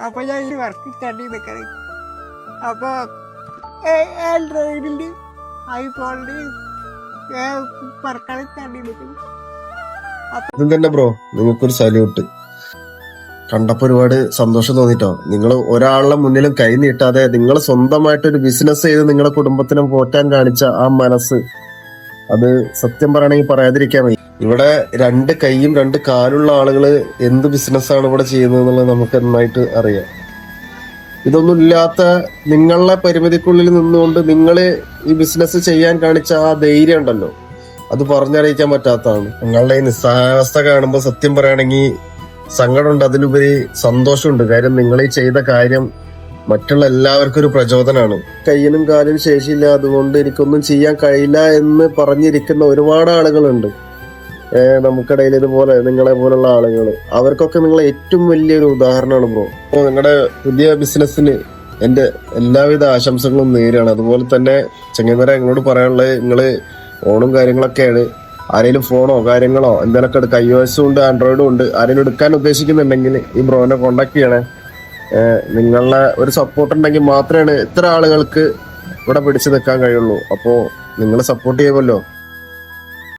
അപ്പൊ ഞാൻ ഈ വർക്ക് സ്റ്റാർട്ട് ചെയ്തേക്കത്. അപ്പൊ ആൻഡ്രോയിഡിന്റെ ഐഫോണിന്റെ വർക്കാണ് സ്റ്റാർട്ട് ചെയ്തേക്കുന്നത്. അതും തന്നെ ബ്രോ, നിങ്ങൾക്കൊരു സല്യൂട്ട്. കണ്ടപ്പോ ഒരുപാട് സന്തോഷം തോന്നിട്ടോ. നിങ്ങൾ ഒരാളുടെ മുന്നിലും കൈ നീട്ടാതെ നിങ്ങൾ സ്വന്തമായിട്ടൊരു ബിസിനസ് ചെയ്ത് നിങ്ങളുടെ കുടുംബത്തിനും പോറ്റാൻ കാണിച്ച ആ മനസ്സ്, അത് സത്യം പറയണമെങ്കിൽ പറയാതിരിക്കാൻ വയ്യ. ഇവിടെ 2 കൈയും 2 കാലുള്ള ആളുകള് എന്ത് ബിസിനസ്സാണ് ഇവിടെ ചെയ്യുന്നത് എന്നുള്ളത് നമുക്ക് നന്നായിട്ട് അറിയാം. ഇതൊന്നും ഇല്ലാത്ത നിങ്ങളുടെ പരിമിതിക്കുള്ളിൽ നിന്നുകൊണ്ട് നിങ്ങൾ ഈ ബിസിനസ് ചെയ്യാൻ കാണിച്ച ആ ധൈര്യം ഉണ്ടല്ലോ, അത് പറഞ്ഞറിയിക്കാൻ പറ്റാത്തതാണ്. നിങ്ങളുടെ ഈ നിസ്സഹായാവസ്ഥ കാണുമ്പോൾ സത്യം പറയുകയാണെങ്കിൽ സങ്കടമുണ്ട്, അതിലുപരി സന്തോഷമുണ്ട്. കാര്യം നിങ്ങൾ ഈ ചെയ്ത കാര്യം മറ്റുള്ള എല്ലാവർക്കും ഒരു പ്രചോദനമാണ്. കയ്യിനും കാലിനും ശേഷിയില്ല, അതുകൊണ്ട് എനിക്കൊന്നും ചെയ്യാൻ കഴിയില്ല എന്ന് പറഞ്ഞിരിക്കുന്ന ഒരുപാട് ആളുകളുണ്ട് നമുക്കിടയിൽ. ഇതുപോലെ നിങ്ങളെ പോലുള്ള ആളുകൾ, അവർക്കൊക്കെ നിങ്ങൾ ഏറ്റവും വലിയൊരു ഉദാഹരണമാണ് ബ്രോ. അപ്പോൾ നിങ്ങളുടെ പുതിയ ബിസിനസ്സിന് എന്റെ എല്ലാവിധ ആശംസകളും നേരാണ്. അതുപോലെ തന്നെ ചെങ്ങന്മാരെ നിങ്ങളോട് പറയാനുള്ളത്, നിങ്ങള് ഫോണും കാര്യങ്ങളൊക്കെയാണ്, ആരെങ്കിലും ഫോണോ കാര്യങ്ങളോ എന്തെങ്കിലുമൊക്കെ എടുക്കുക, iOS ഉണ്ട് ആൻഡ്രോയിഡും ഉണ്ട്, ആരെങ്കിലും എടുക്കാൻ ഉദ്ദേശിക്കുന്നുണ്ടെങ്കിൽ ഈ ബ്രോനെ കോണ്ടാക്ട് ചെയ്യണേ. നിങ്ങളുടെ ഒരു സപ്പോർട്ട് ഉണ്ടെങ്കിൽ മാത്രമേ ഇത്ര ആളുകൾക്ക് ഇവിടെ പിടിച്ചു നിൽക്കാൻ കഴിയുള്ളൂ. അപ്പോൾ നിങ്ങൾ സപ്പോർട്ട് ചെയ്യുമല്ലോ.